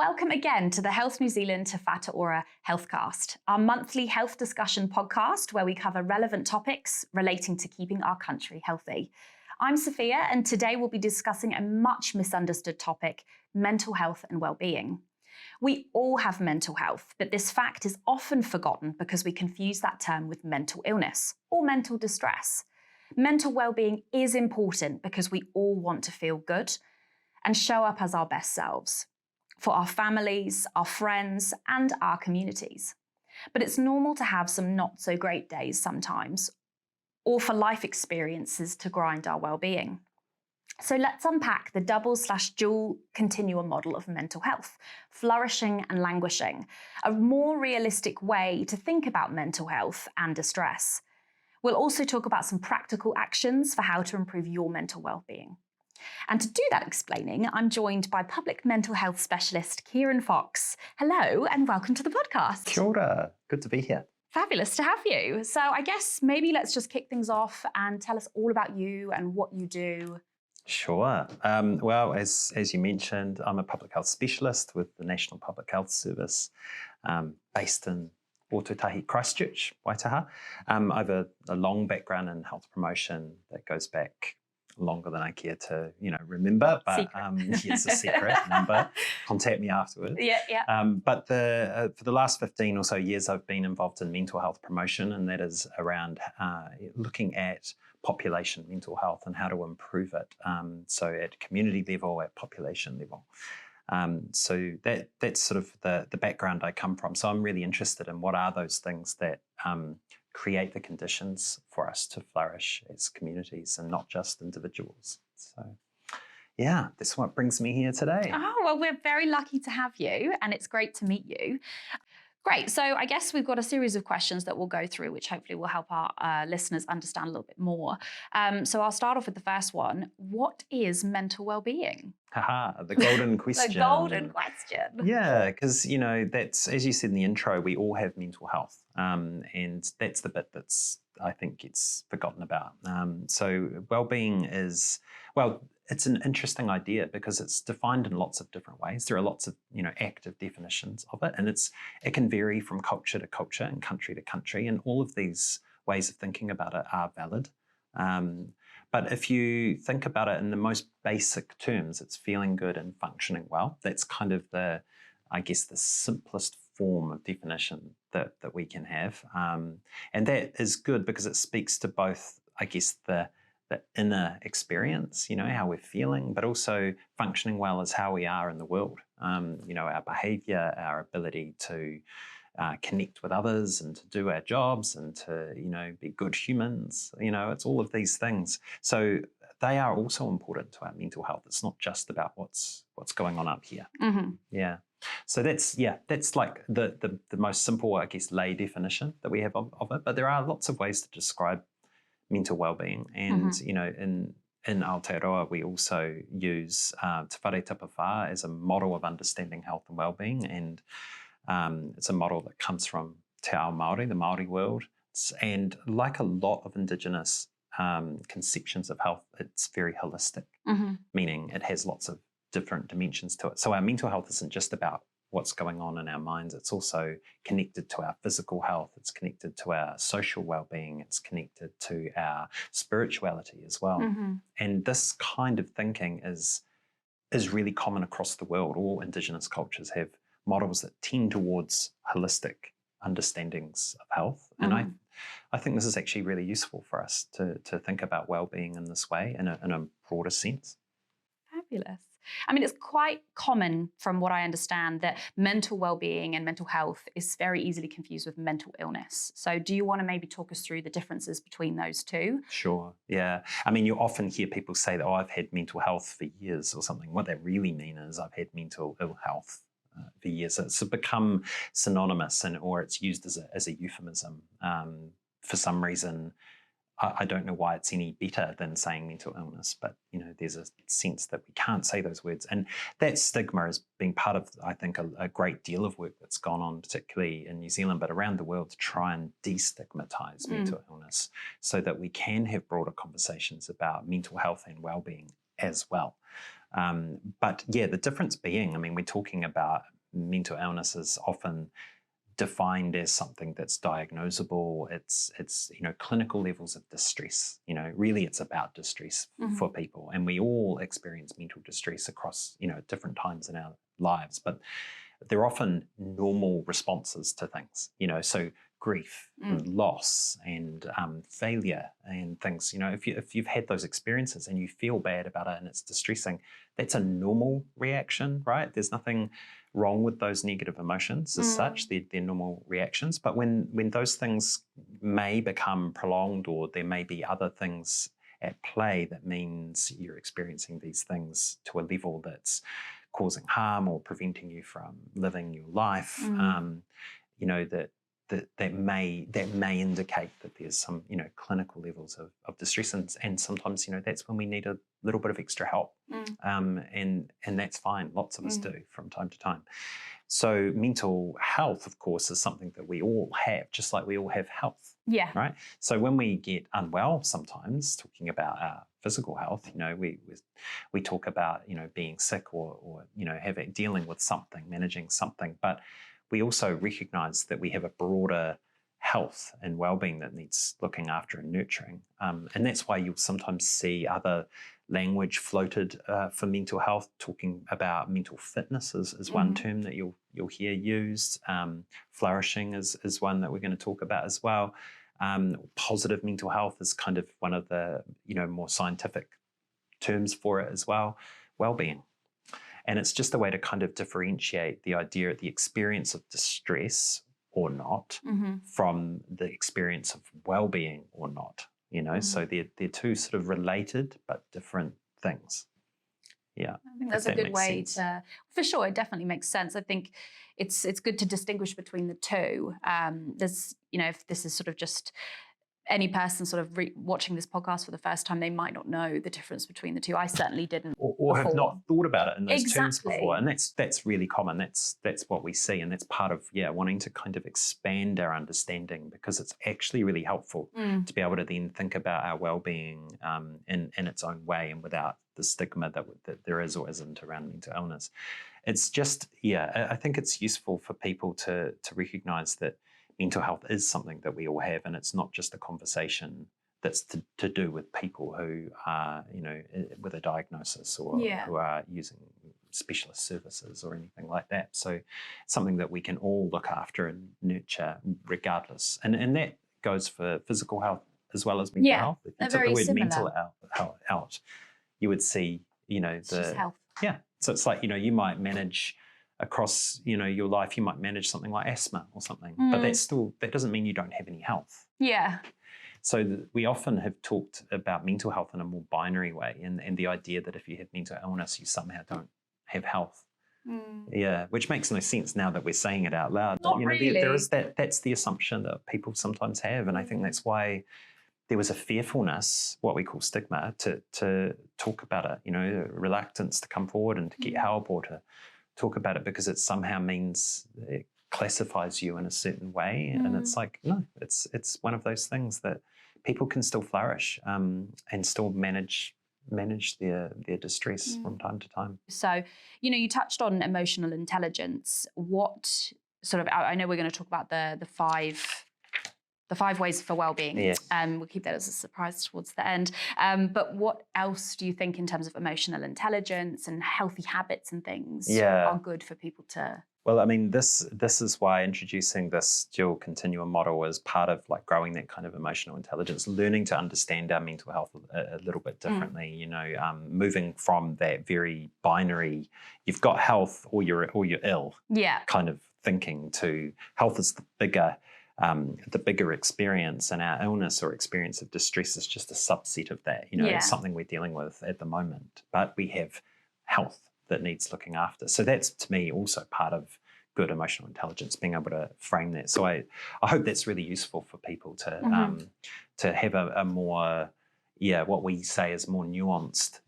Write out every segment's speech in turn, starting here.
Welcome again to the Health New Zealand to Whatu Ora HealthCast, our monthly health discussion podcast where we cover relevant topics relating to keeping our country healthy. I'm Sophia, and today we'll be discussing a much misunderstood topic, mental health and well-being. We all have mental health, but this fact is often forgotten because we confuse that term with mental illness or mental distress. Mental well-being is important because we all want to feel good and show up as our best selves for our families, our friends, and our communities. But it's normal to have some not so great days sometimes, or for life experiences to grind our well-being. So let's unpack the double/dual continuum model of mental health, flourishing and languishing, a more realistic way to think about mental health and distress. We'll also talk about some practical actions for how to improve your mental well-being. And to do that explaining, I'm joined by public mental health specialist Ciaran Fox. Hello and welcome to the podcast. Kia ora. Good to be here. Fabulous to have you. So I guess maybe let's just kick things off and tell us all about you and what you do. Sure. Well, as you mentioned, I'm a public health specialist with the National Public Health Service based in Ōtautahi, Christchurch, Waitaha. I have a long background in health promotion that goes back longer than I care to, remember. But it's a secret number. Contact me afterwards. Yeah. But for the last 15 or so years, I've been involved in mental health promotion, and that is around looking at population mental health and how to improve it. So at community level, at population level. So that's sort of the background I come from. So I'm really interested in what are those things that create the conditions for us to flourish as communities and not just individuals. So yeah, that's what brings me here today. Oh, well, we're very lucky to have you, and it's great to meet you. Great. So I guess we've got a series of questions that we'll go through, which hopefully will help our listeners understand a little bit more. So I'll start off with the first one. What is mental well-being? Haha, the golden question. The golden question. Yeah, because, that's, as you said in the intro, we all have mental health. And that's the bit that's, I think, gets forgotten about. So well-being is, it's an interesting idea because it's defined in lots of different ways. There are lots of, active definitions of it, and it can vary from culture to culture and country to country, and all of these ways of thinking about it are valid. But if you think about it in the most basic terms, it's feeling good and functioning well. That's kind of the simplest form of definition that we can have. And that is good because it speaks to both, the inner experience, how we're feeling, but also functioning well is how we are in the world. Our behavior, our ability to connect with others and to do our jobs and to, be good humans. It's all of these things. So they are also important to our mental health. It's not just about what's going on up here. Mm-hmm. Yeah. So that's like the most simple, lay definition that we have of it. But there are lots of ways to describe mental well-being, and in Aotearoa we also use Te Whare Tapawha as a model of understanding health and well-being, and it's a model that comes from Te Ao Māori, the Māori world, and like a lot of Indigenous conceptions of health, it's very holistic, meaning it has lots of different dimensions to it. So our mental health isn't just about what's going on in our minds, it's also connected to our physical health, it's connected to our social well-being, it's connected to our spirituality as well. And this kind of thinking is really common across the world. All Indigenous cultures have models that tend towards holistic understandings of health. And I think this is actually really useful for us to think about well-being in this way in a broader sense. Fabulous. I mean, it's quite common from what I understand that mental well-being and mental health is very easily confused with mental illness. So do you want to maybe talk us through the differences between those two? Sure, yeah. I mean, you often hear people say that, I've had mental health for years or something. What they really mean is I've had mental ill health for years. It's become synonymous or it's used as a euphemism. For some reason, I don't know why it's any better than saying mental illness, but there's a sense that we can't say those words, and that stigma has been part of, I think, a great deal of work that's gone on, particularly in New Zealand, but around the world, to try and destigmatize mental illness, so that we can have broader conversations about mental health and well-being as well. But yeah, the difference being, I mean, we're talking about mental illness is often defined as something that's diagnosable. It's clinical levels of distress. Really it's about distress for people, and we all experience mental distress across different times in our lives, but they're often normal responses to things. So grief and loss and failure and things. If you've had those experiences and you feel bad about it and it's distressing, that's a normal reaction, right? There's nothing wrong with those negative emotions as such. They're normal reactions. But when those things may become prolonged, or there may be other things at play, that means you're experiencing these things to a level that's causing harm or preventing you from living your life, that may indicate that there's some clinical levels of distress, and sometimes that's when we need a little bit of extra help, and that's fine. Lots of us do from time to time. So mental health, of course, is something that we all have, just like we all have health. Yeah. Right. So when we get unwell, sometimes talking about our physical health, we talk about being sick or dealing with something, managing something, but we also recognise that we have a broader health and well-being that needs looking after and nurturing, and that's why you'll sometimes see other language floated for mental health, talking about mental fitness is one term that you'll hear used. Flourishing is one that we're going to talk about as well. Positive mental health is kind of one of the more scientific terms for it as well. Well-being. And it's just a way to kind of differentiate the idea of the experience of distress or not from the experience of well-being or not. So they're two sort of related but different things. Yeah, I think that's a good way to, for sure, it definitely makes sense. I think it's good to distinguish between the two. There's, if this is sort of just any person sort of watching this podcast for the first time, they might not know the difference between the two. I certainly didn't, or have not thought about it in those terms before, and that's really common. That's what we see, and that's part of wanting to kind of expand our understanding, because it's actually really helpful to be able to then think about our well-being in its own way, and without the stigma that there is or isn't around mental illness. It's just I think it's useful for people to recognise that mental health is something that we all have, and it's not just a conversation that's to do with people who are, with a diagnosis or who are using specialist services or anything like that. So it's something that we can all look after and nurture regardless. And that goes for physical health as well as mental health. If you took the word mental out, you would see, it's just health. Yeah. So it's like, you might manage across, your life, you might manage something like asthma or something, but that doesn't mean you don't have any health. Yeah. So we often have talked about mental health in a more binary way, and the idea that if you have mental illness, you somehow don't have health. Yeah, which makes no sense now that we're saying it out loud. Not really. There is that's the assumption that people sometimes have, and I think that's why there was a fearfulness, what we call stigma, to talk about it, reluctance to come forward and to get help or to talk about it, because it somehow means it classifies you in a certain way. And it's like, no, it's one of those things that people can still flourish and still manage their distress from time to time. So, you touched on emotional intelligence. What sort of, I know we're going to talk about the five ways for well-being. Yes. We'll keep that as a surprise towards the end. But what else do you think in terms of emotional intelligence and healthy habits and things are good for people to... Well, I mean, this is why introducing this dual continuum model is part of like growing that kind of emotional intelligence, learning to understand our mental health a little bit differently, moving from that very binary, you've got health or you're ill kind of thinking, to health is the bigger experience, and our illness or experience of distress is just a subset of that. It's something we're dealing with at the moment, but we have health that needs looking after. So that's, to me, also part of good emotional intelligence, being able to frame that. So I hope that's really useful for people to have a more, what we say is more nuanced,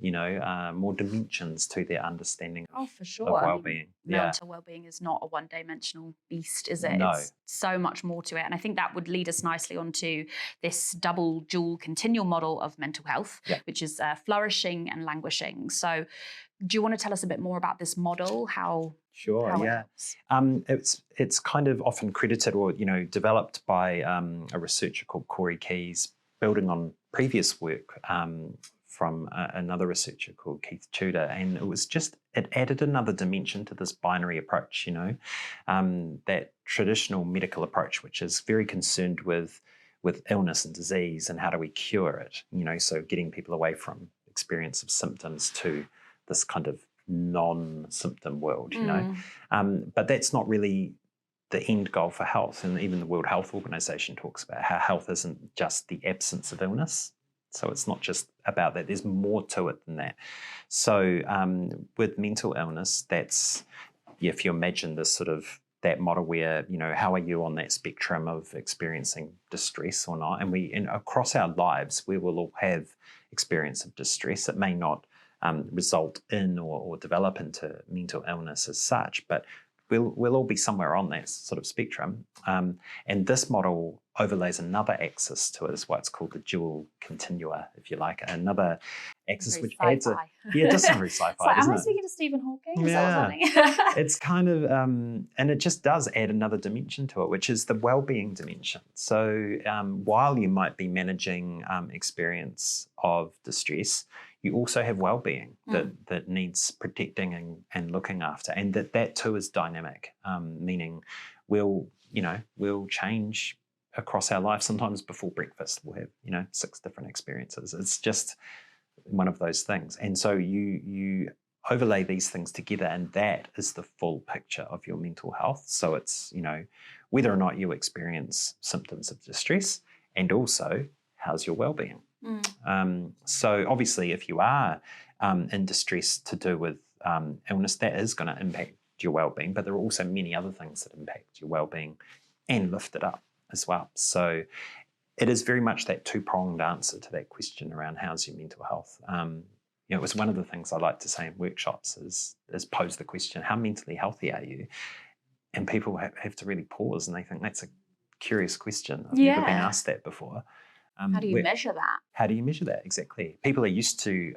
more dimensions to their understanding of well-being. Mental well-being is not a one-dimensional beast, is it? No. It's so much more to it. And I think that would lead us nicely onto this dual continual model of mental health, which is flourishing and languishing. So do you want to tell us a bit more about this model, how Sure, how it yeah. helps? It's kind of often credited or, developed by a researcher called Corey Keyes, building on previous work from another researcher called Keith Tudor. And it added another dimension to this binary approach, that traditional medical approach, which is very concerned with illness and disease and how do we cure it, so getting people away from experience of symptoms to this kind of non-symptom world, but that's not really the end goal for health. And even the World Health Organization talks about how health isn't just the absence of illness. So it's not just about that. There's more to it than that. So with mental illness, that's, if you imagine this sort of that model where, how are you on that spectrum of experiencing distress or not? And across our lives, we will all have experience of distress. It may not result in or develop into mental illness as such, but we'll all be somewhere on that sort of spectrum. And this model overlays another axis to it, is what's called the dual continua, if you like, another axis Very which sci-fi. adds it does sound very sci-fi, So am doesn't I it? speaking to Stephen Hawking? Is Yeah. that what's happening? It's kind of, and it just does add another dimension to it, which is the well-being dimension. So while you might be managing experience of distress, you also have well-being that needs protecting and looking after, and that too is dynamic, meaning we'll change across our life. Sometimes before breakfast we'll have 6 different experiences. It's just one of those things, and so you overlay these things together, and that is the full picture of your mental health. So it's whether or not you experience symptoms of distress, and also how's your well-being. So obviously if you are in distress to do with illness, that is going to impact your well-being, but there are also many other things that impact your well-being and lift it up as well. So it is very much that two-pronged answer to that question around how's your mental health. It was one of the things I like to say in workshops is pose the question, how mentally healthy are you? And people have to really pause, and they think that's a curious question. I've never been asked that before. How do you measure that? How do you measure that? Exactly. People are used to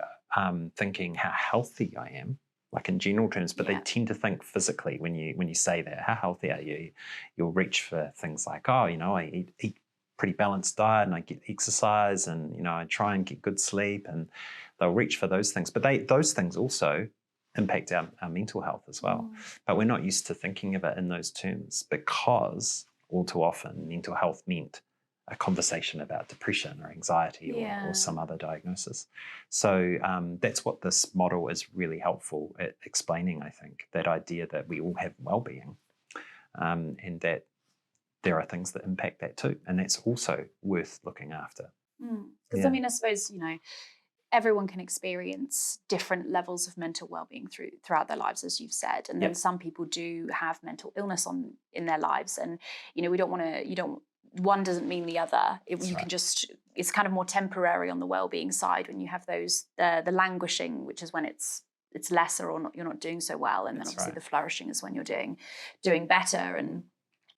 thinking how healthy I am, like in general terms, but they tend to think physically when you say that. How healthy are you? You'll reach for things like, I eat pretty balanced diet and I get exercise and I try and get good sleep, and they'll reach for those things. But those things also impact our mental health as well. But we're not used to thinking of it in those terms, because all too often mental health meant a conversation about depression or anxiety or some other diagnosis. So that's what this model is really helpful at explaining, I think, that idea that we all have well-being, and that there are things that impact that too. And that's also worth looking after. Because I suppose, everyone can experience different levels of mental well-being throughout their lives, as you've said. And then some people do have mental illness in their lives. And, one doesn't mean the other. It's kind of more temporary on the well-being side when you have those, the languishing, which is when it's lesser or not, you're not doing so well. And then obviously the flourishing is when you're doing better. And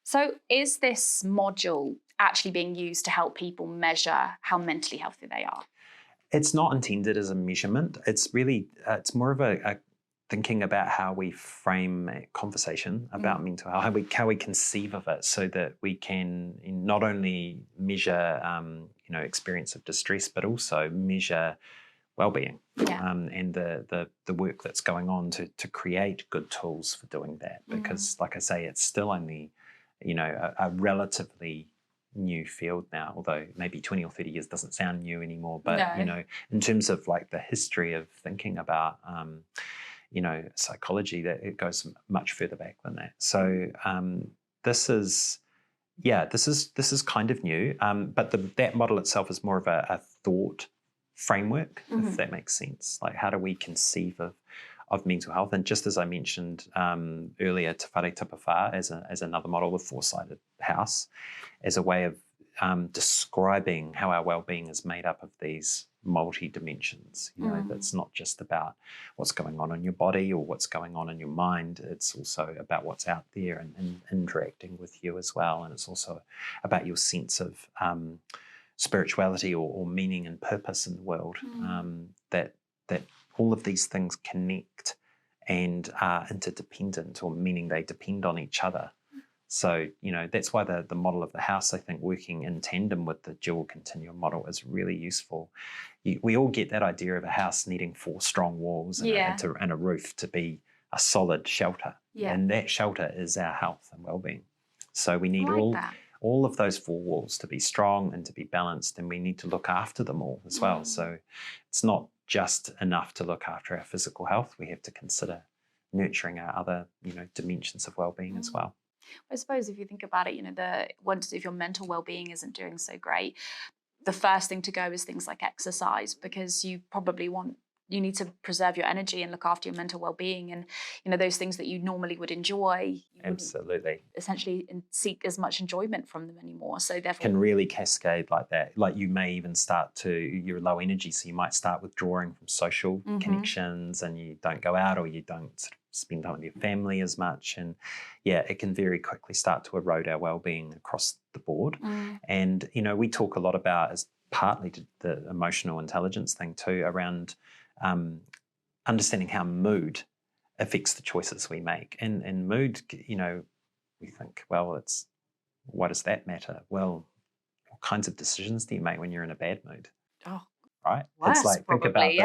so is this module actually being used to help people measure how mentally healthy they are? It's not intended as a measurement. It's really, it's more of a thinking about how we frame a conversation about mental health, how we conceive of it, so that we can not only measure, experience of distress, but also measure well-being, and the work that's going on to create good tools for doing that. Because, like I say, it's still only, a relatively new field now, although maybe 20 or 30 years doesn't sound new anymore. But in terms of like the history of thinking about psychology, that it goes much further back than that. So this is kind of new, but that model itself is more of a thought framework, if that makes sense. Like, how do we conceive of mental health? And just as I mentioned earlier, Te Whare Tapawha as another model, the four-sided house, as a way of describing how our well-being is made up of these multi-dimensions. That's not just about what's going on in your body or what's going on in your mind. It's also about what's out there and interacting with you as well. And it's also about your sense of spirituality or meaning and purpose in the world, that all of these things connect and are interdependent, or meaning they depend on each other. So, that's why the model of the house, I think, working in tandem with the dual continuum model is really useful. We all get that idea of a house needing 4 strong walls and a roof to be a solid shelter. Yeah. And that shelter is our health and well-being. So we need all of those 4 walls to be strong and to be balanced, and we need to look after them all as well. So it's not just enough to look after our physical health. We have to consider nurturing our other, dimensions of well-being as well. I suppose if you think about it, if your mental well-being isn't doing so great, the first thing to go is things like exercise, because you need to preserve your energy and look after your mental well-being, and those things that you normally would enjoy, Absolutely, essentially seek as much enjoyment from them anymore. So therefore, can really cascade like that. Like you may even you're low energy, so you might start withdrawing from social connections, and you don't go out, or you don't sort of spend time with your family as much, and it can very quickly start to erode our well-being across the board. And we talk a lot about, as partly to the emotional intelligence thing too, around understanding how mood affects the choices we make. And mood, we think, well, why does that matter? Well, what kinds of decisions do you make when you're in a bad mood? Oh, right? Worse, it's like, probably,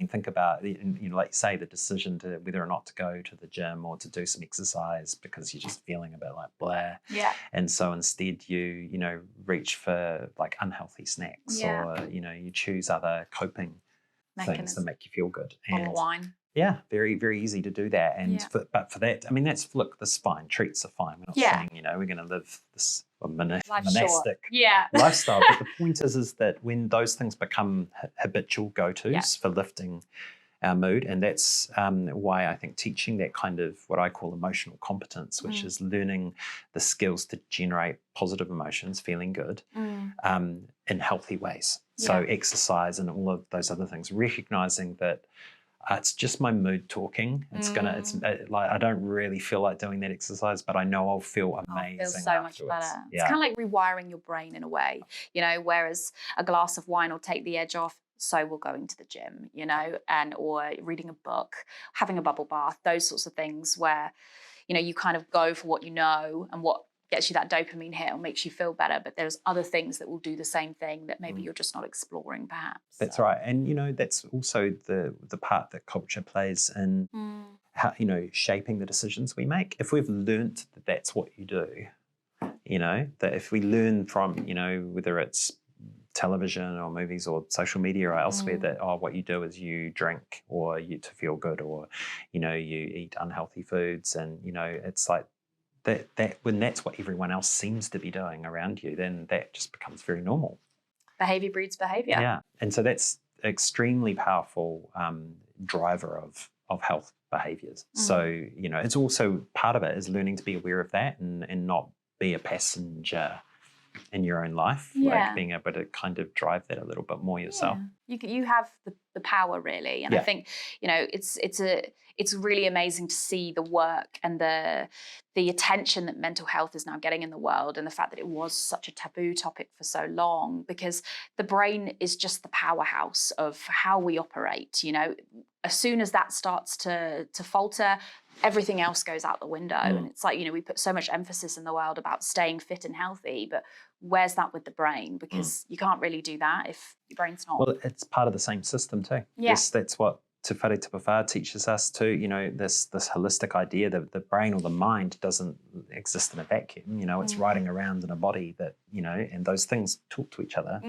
think about, like you say, the decision to whether or not to go to the gym or to do some exercise because you're just feeling a bit like blah. Yeah. And so instead you reach for like unhealthy snacks, or, you choose other coping things that make you feel good. And wine. Yeah, very, very easy to do that. And but for that, I mean, that's fine. Treats are fine. We're not saying, we're going to live this monastic lifestyle. But the point is that when those things become habitual go-tos for lifting our mood, and that's why I think teaching that kind of what I call emotional competence, which is learning the skills to generate positive emotions, feeling good, in healthy ways. So exercise and all of those other things, recognizing that it's just my mood talking. It's like I don't really feel like doing that exercise, but I know I'll feel amazing. I'll feel so much better. It's kind of like rewiring your brain in a way, whereas a glass of wine will take the edge off. So will going to the gym, or reading a book, having a bubble bath, those sorts of things where, you kind of go for what you know and what gets you that dopamine hit or makes you feel better. But there's other things that will do the same thing that maybe you're just not exploring, perhaps. That's right. And, that's also the part that culture plays in how, shaping the decisions we make. If we've learnt that that's what you do, that if we learn from, whether it's television or movies or social media or elsewhere that what you do is you drink or you to feel good, or you eat unhealthy foods, and it's like that when that's what everyone else seems to be doing around you, then that just becomes very normal. Behavior breeds behavior. Yeah, and so that's extremely powerful driver of health behaviors. So it's also part of it is learning to be aware of that and not be a passenger in your own life, like being able to kind of drive that a little bit more yourself. You have the power, really, and I think it's really amazing to see the work and the attention that mental health is now getting in the world, and the fact that it was such a taboo topic for so long, because the brain is just the powerhouse of how we operate. As soon as that starts to falter, everything else goes out the window. And it's like, we put so much emphasis in the world about staying fit and healthy, but where's that with the brain? Because you can't really do that if your brain's not. Well, it's part of the same system too. Yes, that's what Te Whare Te Pawhā teaches us too. This holistic idea that the brain or the mind doesn't exist in a vacuum. It's riding around in a body that, and those things talk to each other.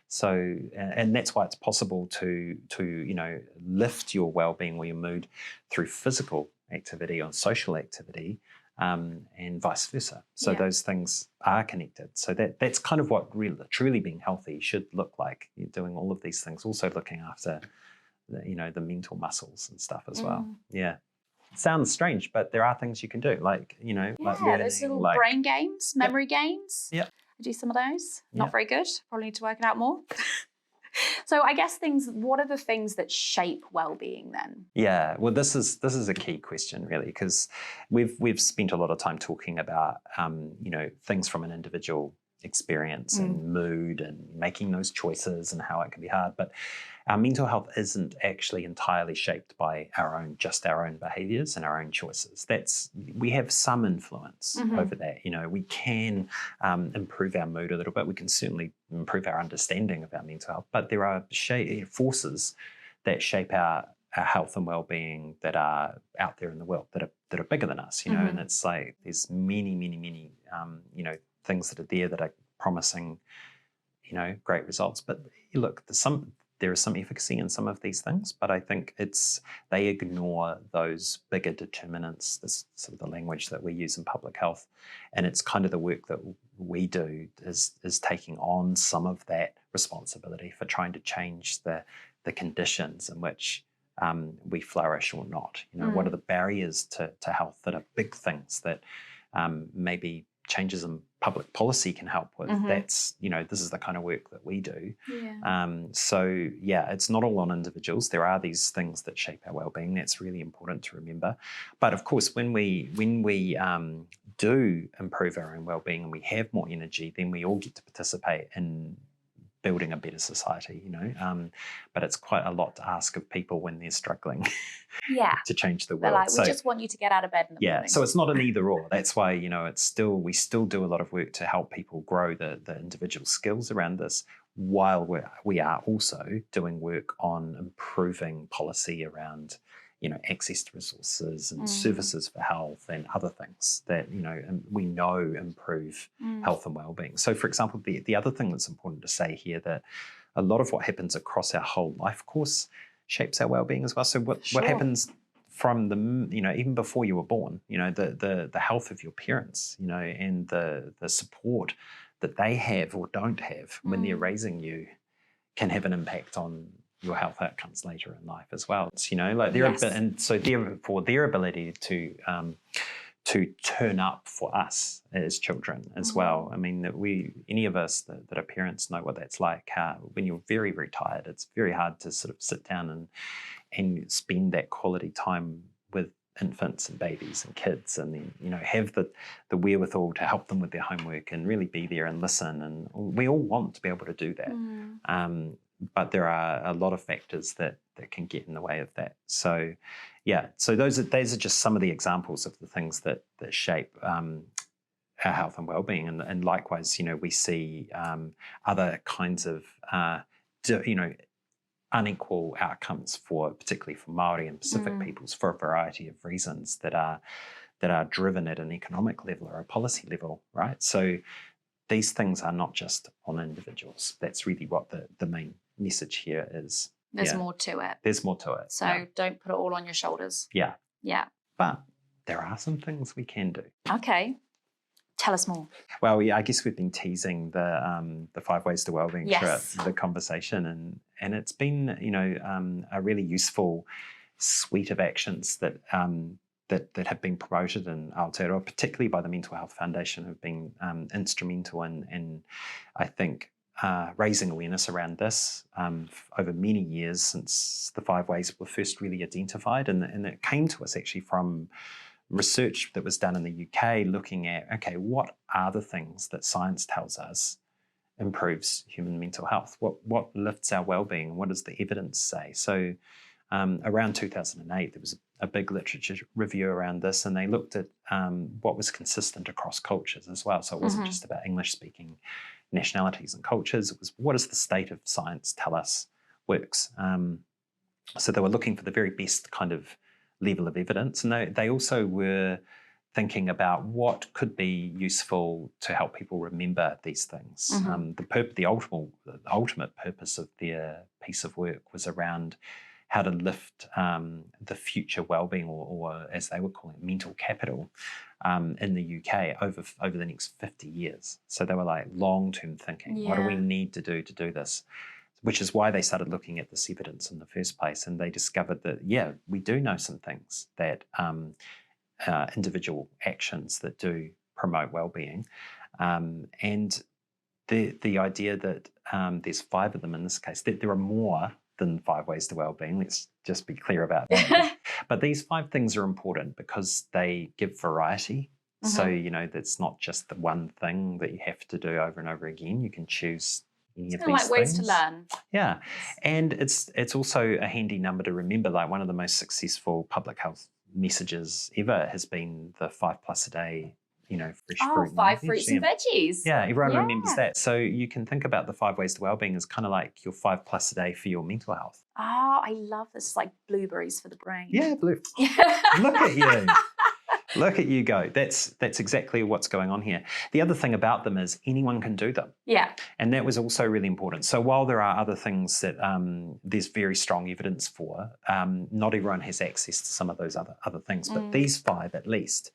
So, and that's why it's possible to lift your well-being or your mood through physical activity or social activity, and vice versa. So those things are connected. So that's kind of what truly being healthy should look like. You're doing all of these things, also looking after the mental muscles and stuff as well. Yeah. It sounds strange, but there are things you can do, like, like learning, those little brain games, memory games. Yeah. I do some of those. Not very good. Probably need to work it out more. So I guess what are the things that shape well-being then? Yeah, well, this is a key question, really, because we've spent a lot of time talking about things from an individual experience and mood and making those choices and how it can be hard. But our mental health isn't actually entirely shaped by our own behaviours and our own choices. We have some influence over that. We can improve our mood a little bit. We can certainly improve our understanding of our mental health, but there are forces that shape our health and well-being that are out there in the world that are bigger than us. And it's like there's many things that are there that are promising great results. But look, there is some efficacy in some of these things, but I think they ignore those bigger determinants, this sort of the language that we use in public health. And it's kind of the work that we do is taking on some of that responsibility for trying to change the conditions in which we flourish or not. What are the barriers to health that are big things that maybe changes in public policy can help with? That's, this is the kind of work that we do. It's not all on individuals. There are these things that shape our well-being. That's really important to remember. But of course, when we do improve our own well-being and we have more energy, then we all get to participate in building a better society, but it's quite a lot to ask of people when they're struggling to change the world. We just want you to get out of bed in the morning. So it's not an either or. That's why, we still do a lot of work to help people grow the individual skills around this, while we are also doing work on improving policy around access to resources and services for health and other things that, we know improve health and well-being. So, for example, the other thing that's important to say here, that a lot of what happens across our whole life course shapes our well-being as well. So what happens from even before you were born, the health of your parents, and the support that they have or don't have when they're raising you can have an impact on your health outcomes later in life as well. It's, and so therefore their ability to turn up for us as children as well. I mean, any of us that are parents know what that's like. When you're very, very tired, it's very hard to sort of sit down and spend that quality time with infants and babies and kids, and then have the wherewithal to help them with their homework and really be there and listen. And we all want to be able to do that. But there are a lot of factors that can get in the way of that. So, so those are just some of the examples of the things that shape our health and well-being. And likewise, we see other kinds of, unequal outcomes particularly for Māori and Pacific peoples, for a variety of reasons that are driven at an economic level or a policy level, right? So these things are not just on individuals. That's really what the main message here is. There's more to it. There's more to it. So don't put it all on your shoulders. Yeah. But there are some things we can do. Okay. Tell us more. Well, I guess we've been teasing the 5 ways to wellbeing throughout the conversation, and it's been a really useful suite of actions that have been promoted in Aotearoa, particularly by the Mental Health Foundation, who've been instrumental in I think raising awareness around this over many years since the 5 ways were first really identified, and it came to us actually from research that was done in the UK looking at, okay, what are the things that science tells us improves human mental health? What lifts our well-being? What does the evidence say? So around 2008, there was a big literature review around this, and they looked at what was consistent across cultures as well. So it wasn't just about English-speaking nationalities and cultures. It was, what does the state of science tell us works? So they were looking for the very best kind of level of evidence, and they also were thinking about what could be useful to help people remember these things. The ultimate purpose of their piece of work was around how to lift the future wellbeing, or as they were calling it, mental capital in the UK over the next 50 years. So they were like long-term thinking. What do we need to do this? Which is why they started looking at this evidence in the first place. And they discovered that, we do know some things that individual actions that do promote well-being. And the idea that there's 5 of them in this case, that there are more than 5 ways to well-being. Let's just be clear about that. But these 5 things are important because they give variety So, that's not just the one thing that you have to do over and over again. You can choose any of these like ways things. to learn. Yeah. And it's also a handy number to remember. Like, one of the most successful public health messages ever has been the 5+ a day, fresh fruit. 5 fruits and veggies. Yeah, everyone remembers that. So you can think about the 5 ways to wellbeing as kind of like your 5+ a day for your mental health. Oh, I love this. It's like blueberries for the brain. Yeah, look at you. Look at you go. That's exactly what's going on here. The other thing about them is anyone can do them. Yeah. And that was also really important. So while there are other things that there's very strong evidence for, not everyone has access to some of those other things. But these 5 at least,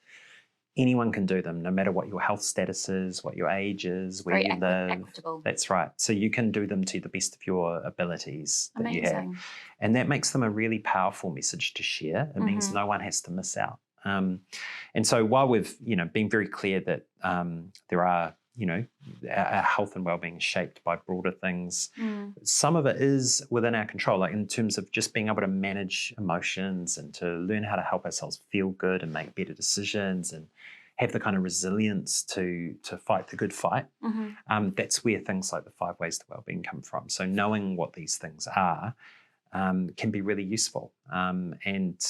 anyone can do them, no matter what your health status is, what your age is, where you live. Equitable. That's right. So you can do them to the best of your abilities that you have. And that makes them a really powerful message to share. It means no one has to miss out. And so while we've, been very clear that there are, our health and wellbeing is shaped by broader things, some of it is within our control, like in terms of just being able to manage emotions and to learn how to help ourselves feel good and make better decisions and have the kind of resilience to fight the good fight. That's where things like the 5 ways to wellbeing come from. So knowing what these things are can be really useful. And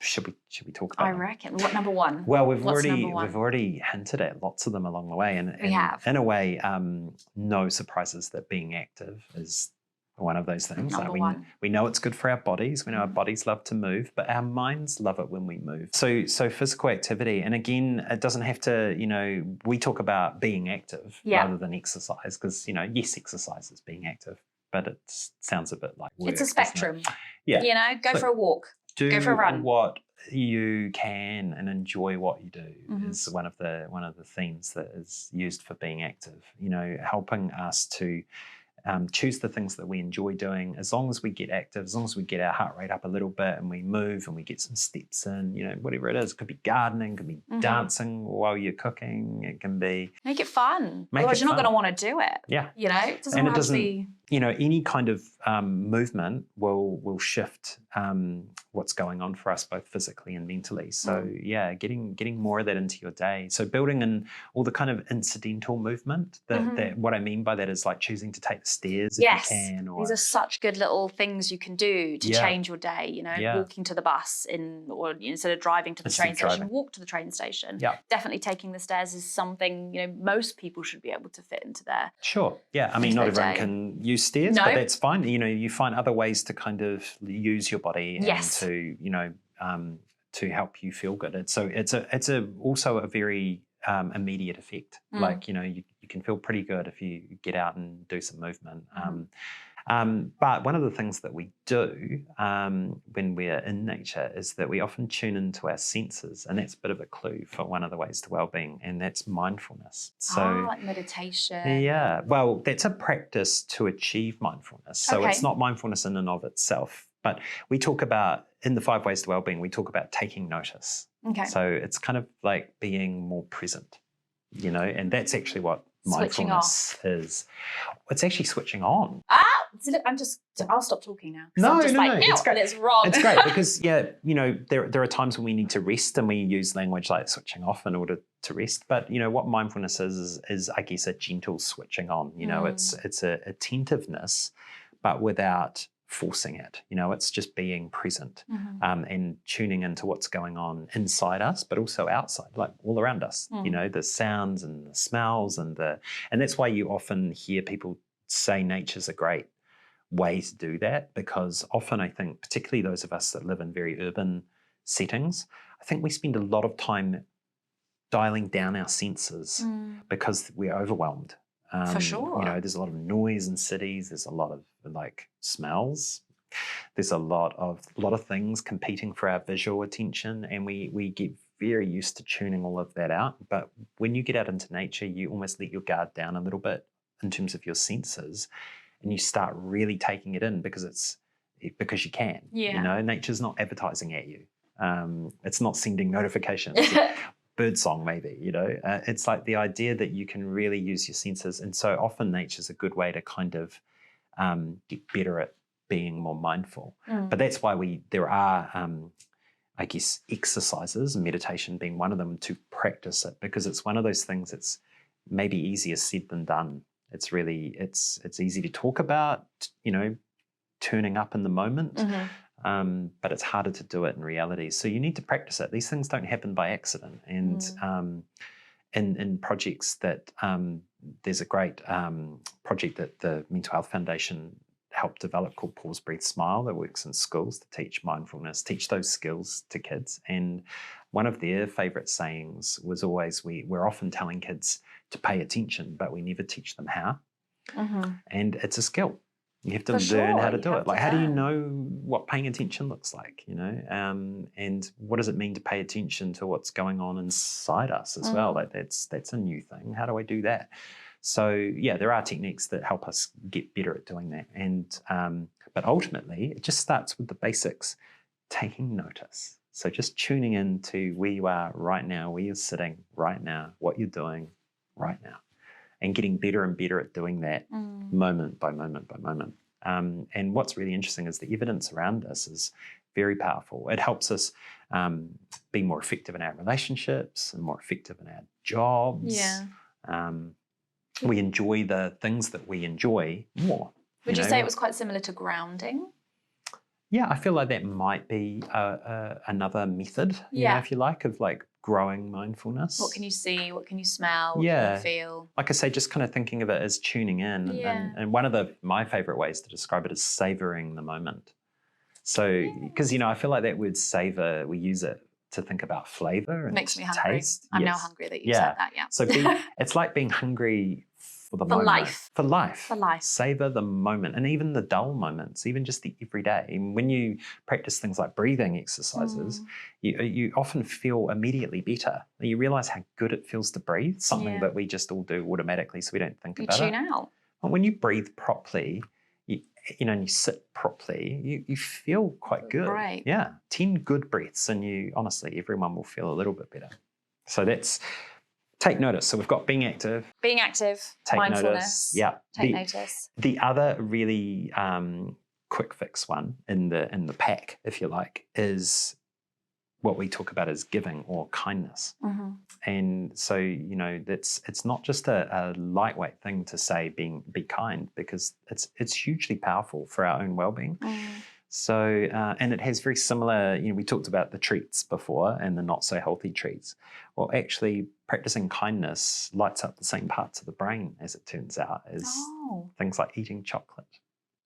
should we talk about them? I reckon. What number 1? Well, we've already hinted at lots of them along the way, and we have. In a way, no surprises that being active is one of those things. Number like one. We know it's good for our bodies. We know our bodies love to move, but our minds love it when we move. So physical activity, and again, it doesn't have to. We talk about being active rather than exercise, because yes, exercise is being active, but it sounds a bit like work, it's a spectrum. Yeah, go for a walk. Go for a run. What you can and enjoy what you do is one of the themes that is used for being active. Helping us to choose the things that we enjoy doing. As long as we get active, as long as we get our heart rate up a little bit and we move and we get some steps in, whatever it is. It could be gardening, it could be dancing while you're cooking. It can be make it fun. Otherwise, you're not going to want to do it. Yeah, it doesn't have to be. Any kind of movement will shift what's going on for us both physically and mentally. So getting more of that into your day. So building in all the kind of incidental movement. That what I mean by that is like choosing to take the stairs if you can. Or, these are such good little things you can do to change your day. Walking to the bus or instead of driving to the train station, walk to the train station. Yeah. Definitely taking the stairs is something most people should be able to fit into their. Sure. Yeah. I mean, not everyone can use stairs, but that's fine. You find other ways to kind of use your body and to help you feel good. So it's also a very immediate effect. Like you can feel pretty good if you get out and do some movement. But one of the things that we do when we're in nature is that we often tune into our senses, and that's a bit of a clue for one of the ways to wellbeing, and that's mindfulness. So like meditation. Yeah, well, that's a practice to achieve mindfulness. So it's not mindfulness in and of itself, but we talk about, in the 5 ways to wellbeing, we talk about taking notice. Okay. So it's kind of like being more present, and that's actually what mindfulness is. It's actually switching on. I'll stop talking now. No, it's great. It's wrong. It's great because there are times when we need to rest and we use language like switching off in order to rest. But what mindfulness is I guess a gentle switching on. It's a attentiveness, but without forcing it. It's just being present and tuning into what's going on inside us, but also outside, like all around us. The sounds and the smells and that's why you often hear people say nature's a great way to do that, because often I think, particularly those of us that live in very urban settings, I think we spend a lot of time dialing down our senses because we're overwhelmed. For sure. There's a lot of noise in cities. There's a lot of like smells. There's a lot of things competing for our visual attention, and we get very used to tuning all of that out. But when you get out into nature, you almost let your guard down a little bit in terms of your senses, and you start really taking it in because you can. Yeah. Nature's not advertising at you. It's not sending notifications. Birdsong maybe, it's like the idea that you can really use your senses. And so often nature's a good way to kind of get better at being more mindful. But that's why there are I guess, exercises, and meditation being one of them, to practice it, because it's one of those things that's maybe easier said than done. It's really, it's easy to talk about, turning up in the moment, but it's harder to do it in reality. So you need to practice it. These things don't happen by accident. And in projects that, there's a great project that the Mental Health Foundation helped develop called Pause, Breathe, Smile, that works in schools to teach mindfulness, teach those skills to kids. And one of their favourite sayings was always, we're often telling kids to pay attention, but we never teach them how. And it's a skill. You have to learn how to do it. Like, how do you know what paying attention looks like, and what does it mean to pay attention to what's going on inside us as well? Like, that's a new thing. How do I do that? So, yeah, there are techniques that help us get better at doing that. And but ultimately, it just starts with the basics, taking notice. So just tuning in to where you are right now, where you're sitting right now, what you're doing right now, and getting better and better at doing that moment by moment by moment. And what's really interesting is the evidence around this is very powerful. It helps us be more effective in our relationships and more effective in our jobs. We enjoy the things that we enjoy more. Would you say it was quite similar to grounding? Yeah, I feel like that might be another method, if you like, of like growing mindfulness. What can you see? What can you smell? What can you feel? Like I say, just kind of thinking of it as tuning in. And one of my favourite ways to describe it is savouring the moment. So, because, I feel like that word savour, we use it to think about flavour and makes me hungry. Taste. I'm now hungry that you said that, So it's like being hungry for the moment. For life. Savour the moment, and even the dull moments, even just the everyday. And when you practice things like breathing exercises, you often feel immediately better. You realise how good it feels to breathe, something that we just all do automatically, so we don't think about it. You tune out. Well, when you breathe properly, and you sit properly, you feel quite good. Right. Yeah, 10 good breaths, and honestly, everyone will feel a little bit better. So that's take notice. So we've got being active. Being active, take mindfulness. Notice. Yeah. Take notice. The other really quick fix one in the pack, if you like, is what we talk about as giving or kindness. And so, it's not just a lightweight thing to say be kind, because it's hugely powerful for our own well-being. So, and it has very similar, we talked about the treats before and the not so healthy treats. Well, actually practicing kindness lights up the same parts of the brain, as it turns out, as things like eating chocolate.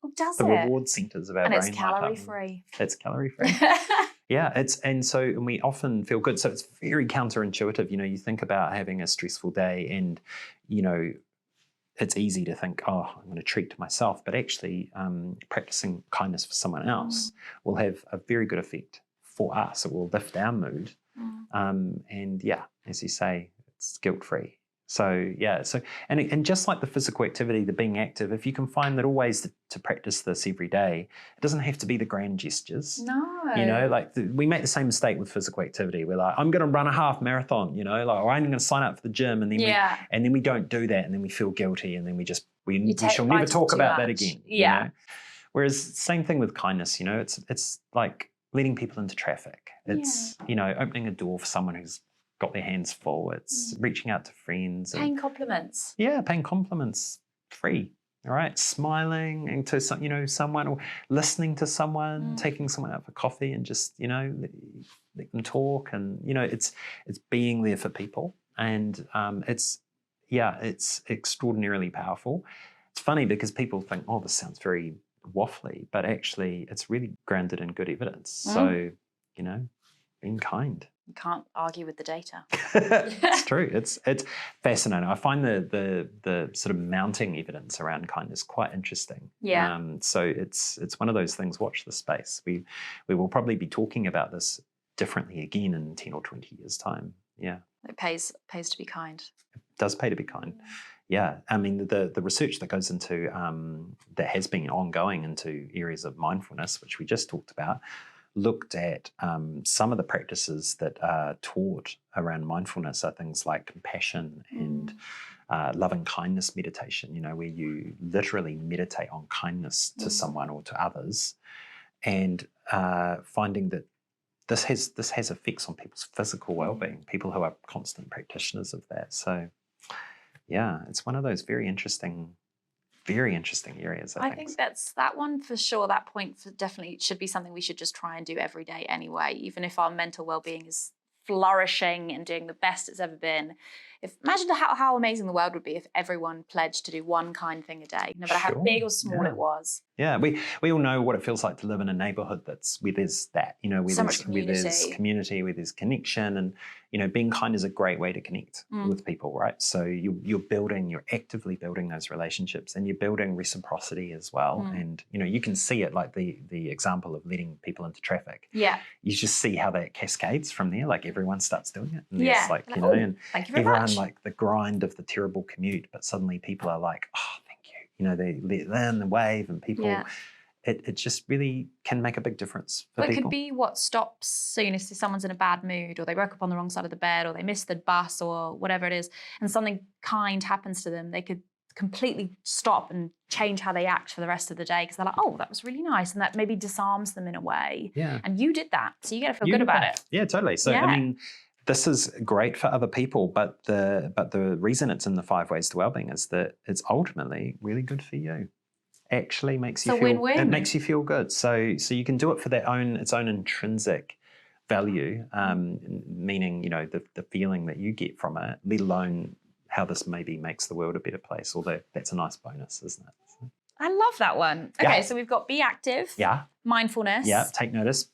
Oh, does the it? Reward centers of our brain. And it's calorie-free. It's calorie-free. Yeah, and we often feel good. So it's very counterintuitive. You think about having a stressful day, and it's easy to think, oh, I'm going to treat myself. But actually, practicing kindness for someone else will have a very good effect for us. It will lift our mood. And yeah, as you say, it's guilt-free. So yeah, and just like the physical activity, the being active, if you can find little ways to practice this every day, it doesn't have to be the grand gestures. No. We make the same mistake with physical activity. We're like, I'm going to run a half marathon, or I'm going to sign up for the gym, and then we don't do that, and then we feel guilty, and then we shall never talk about that again. Yeah. Whereas same thing with kindness. It's like letting people into traffic. It's opening a door for someone who's got their hands full. It's reaching out to friends. Paying compliments. Yeah, paying compliments free. All right, smiling into someone, or listening to someone, taking someone out for coffee, and just let them talk, and it's being there for people, and it's extraordinarily powerful. It's funny because people think, oh, this sounds very waffly, but actually it's really grounded in good evidence. So being kind. You can't argue with the data. It's true. It's fascinating. I find the sort of mounting evidence around kindness quite interesting. Yeah. So it's one of those things. Watch the space. We will probably be talking about this differently again in 10 or 20 years' time. Yeah. It pays to be kind. It does pay to be kind. Yeah. I mean, the research that goes into that has been ongoing into areas of mindfulness, which we just talked about, looked at some of the practices that are taught around mindfulness are things like compassion and loving kindness meditation, where you literally meditate on kindness to someone or to others, and finding that this has effects on people's physical well-being, people who are constant practitioners of that. So, yeah, it's one of those very interesting areas, I think. think that's that one for sure. That point definitely should be something we should just try and do every day anyway, even if our mental well-being is flourishing and doing the best it's ever been. Imagine how amazing the world would be if everyone pledged to do one kind thing a day, no matter how big or small it was. Yeah, we all know what it feels like to live in a neighbourhood where there's that, where there's community, where there's connection, and being kind is a great way to connect with people, right? So you're actively building those relationships, and you're building reciprocity as well. And you can see it, like the example of letting people into traffic. Yeah, you just see how that cascades from there. Like everyone starts doing it, and yeah, like oh, and thank you very everyone much. like the grind of the terrible commute, but suddenly people are like, oh, thank you. They let in the wave, and people. Yeah. It just really can make a big difference for people. It could be what stops. So if someone's in a bad mood, or they woke up on the wrong side of the bed, or they missed the bus, or whatever it is, and something kind happens to them, they could completely stop and change how they act for the rest of the day, because they're like, oh, that was really nice, and that maybe disarms them in a way. Yeah. And you did that, so you got to feel good about it. Yeah, totally. So I mean, this is great for other people, but the reason it's in the 5 ways to wellbeing is that it's ultimately really good for you. Actually makes you feel win-win. It makes you feel good. So you can do it for its own intrinsic value, meaning the feeling that you get from it, let alone how this maybe makes the world a better place. Although that's a nice bonus, isn't it? So. I love that one. Okay, so we've got be active. Yeah. Mindfulness. Yeah. Take notice.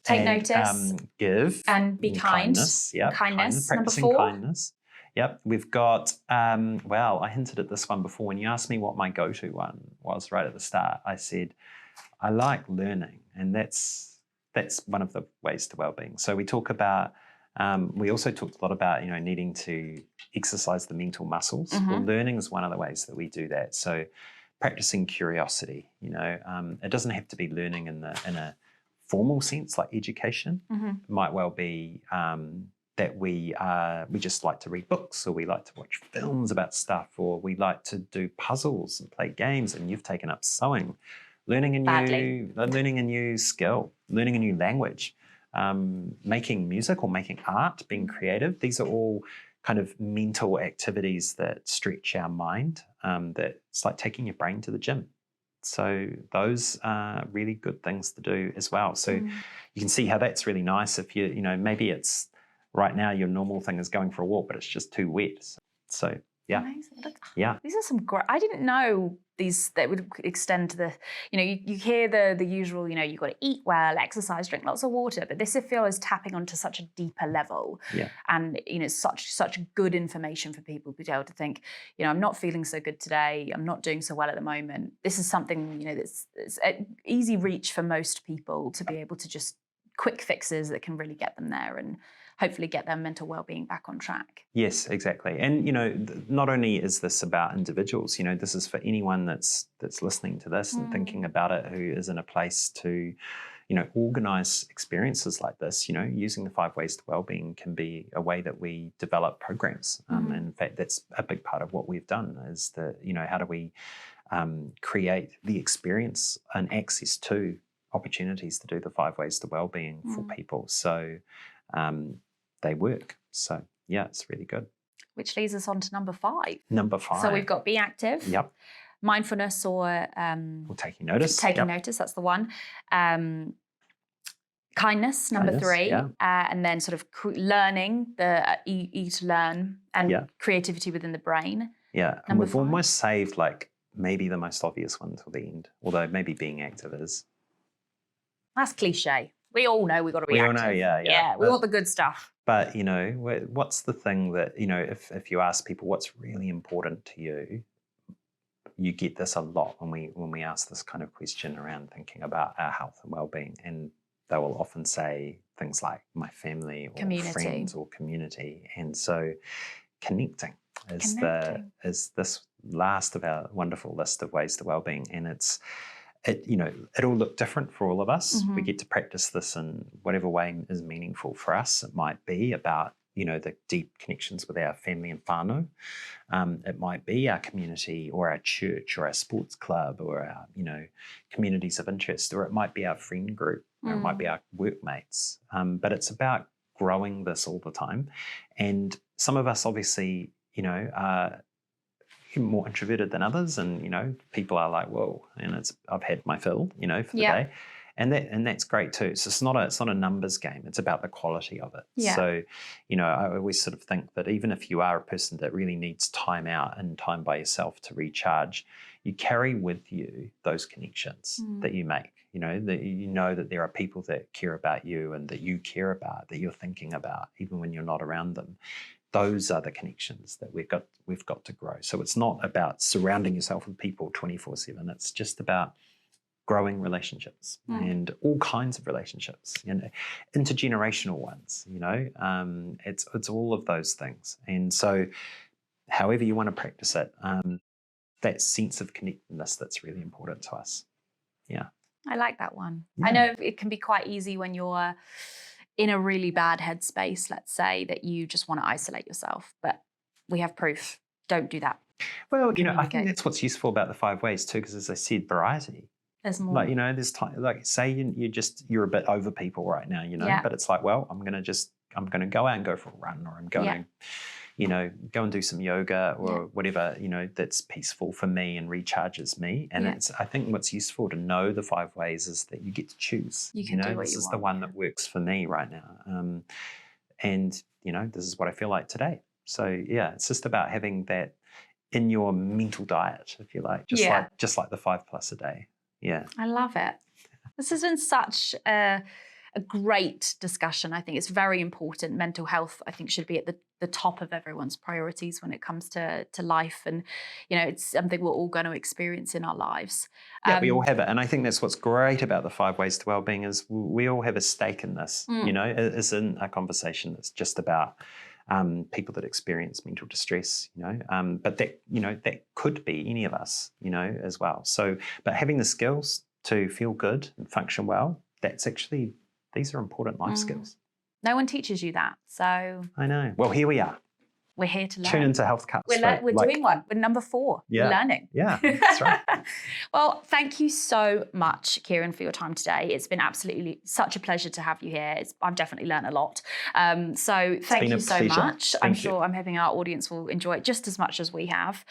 Give. And be kind. Kindness. Yeah. Kindness. Practicing Number 4. kindness. Yep, we've got, I hinted at this one before. When you asked me what my go-to one was right at the start, I said, I like learning, and that's one of the ways to wellbeing. So we talk about, we also talked a lot about, needing to exercise the mental muscles. Well, learning is one of the ways that we do that. So practicing curiosity, it doesn't have to be learning in a formal sense like education. It might well be that we just like to read books, or we like to watch films about stuff, or we like to do puzzles and play games. And you've taken up sewing, learning a new skill, learning a new language, making music or making art, being creative. These are all kind of mental activities that stretch our mind. That it's like taking your brain to the gym. So those are really good things to do as well. So you can see how that's really nice if maybe it's right now your normal thing is going for a walk, but it's just too wet. So yeah. Amazing. Yeah. These are some great, I didn't know these that would extend to the, you hear the usual, you've got to eat well, exercise, drink lots of water, but this I feel is tapping onto such a deeper level. Yeah. And, such good information for people to be able to think, I'm not feeling so good today. I'm not doing so well at the moment. This is something, that's at easy reach for most people to be able to just quick fixes that can really get them there and hopefully get their mental well-being back on track. Yes, exactly. And, not only is this about individuals, this is for anyone that's listening to this and thinking about it, who is in a place to, organise experiences like this. Using the 5 ways to wellbeing can be a way that we develop programs. In fact, that's a big part of what we've done is that, how do we create the experience and access to opportunities to do the 5 ways to wellbeing for people. So they work. So yeah, it's really good. Which leads us on to number 5. Number 5. So we've got be active. Yep. Mindfulness or taking notice. Taking notice, that's the one. Kindness, number 3. Yeah. And then sort of learning, the E to learn, and creativity within the brain. Yeah. And we've almost saved maybe the most obvious one till the end, although maybe being active is. That's cliche. We all know we've got to be active. We all know, yeah. Yeah, we want the good stuff. But, what's the thing that, if you ask people what's really important to you, you get this a lot when we ask this kind of question around thinking about our health and well-being. And they will often say things like my family or friends or community. And so connecting is this last of our wonderful list of ways to well-being. And it'll look different for all of us. We get to practice this in whatever way is meaningful for us. It might be about the deep connections with our family and whānau. It might be our community or our church or our sports club or our, communities of interest, or it might be our friend group, or it might be our workmates. But it's about growing this all the time. And some of us obviously, are more introverted than others, and people are like, whoa, and I've had my fill, for the day. And that's great too. So it's not a numbers game. It's about the quality of it. Yeah. So, I always sort of think that even if you are a person that really needs time out and time by yourself to recharge, you carry with you those connections that you make. That there are people that care about you and that you care about, that you're thinking about, even when you're not around them. Those are the connections that we've got to grow. So it's not about surrounding yourself with people 24/7. It's just about growing relationships and all kinds of relationships, intergenerational ones, it's all of those things. And so however you want to practice it, that sense of connectedness, that's really important to us. Yeah. I like that one. Yeah. I know it can be quite easy when you're in a really bad headspace, let's say, that you just want to isolate yourself, but we have proof. Don't do that. Well, I think that's what's useful about the 5 ways too, because as I said, variety. There's more. Like, there's time, like say you're a bit over people right now, but it's like, well, I'm going to go out and go for a run, or I'm going to, go and do some yoga or whatever, that's peaceful for me and recharges me. And I think what's useful to know the 5 ways is that you get to choose. You can do what you want. This is the one that works for me right now. And, this is what I feel like today. So it's just about having that in your mental diet, if you like, just like the 5+ a day. Yeah. I love it. This has been such a great discussion. I think it's very important. Mental health, I think, should be at the top of everyone's priorities when it comes to life. And, it's something we're all going to experience in our lives. Yeah, we all have it. And I think that's what's great about the 5 ways to wellbeing is we all have a stake in this. It isn't a conversation that's just about people that experience mental distress, but that could be any of us, as well. So, but having the skills to feel good and function well, these are important life skills. No one teaches you that. So I know. Well, here we are. We're here to learn. Tune into HealthCast. We're doing one. We're number 4. Yeah. We're learning. Yeah, that's right. Well, thank you so much, Ciaran, for your time today. It's been absolutely such a pleasure to have you here. I've definitely learned a lot. So thank you so much. I'm sure I'm hoping our audience will enjoy it just as much as we have.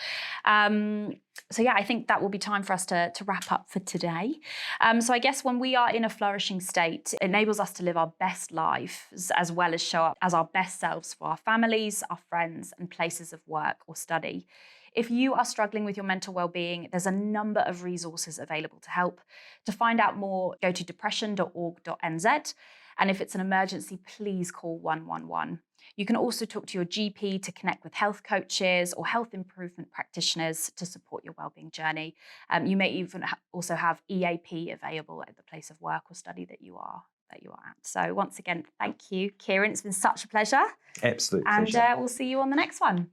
So I think that will be time for us to wrap up for today. So I guess when we are in a flourishing state, it enables us to live our best lives as well as show up as our best selves for our families, our friends, and places of work or study. If you are struggling with your mental well-being, there's a number of resources available to help. To find out more, go to depression.org.nz. And if it's an emergency, please call 111. You can also talk to your GP to connect with health coaches or health improvement practitioners to support your wellbeing journey. You may even also have EAP available at the place of work or study that you are at. So once again, thank you, Ciaran. It's been such a pleasure. Absolute pleasure. And we'll see you on the next one.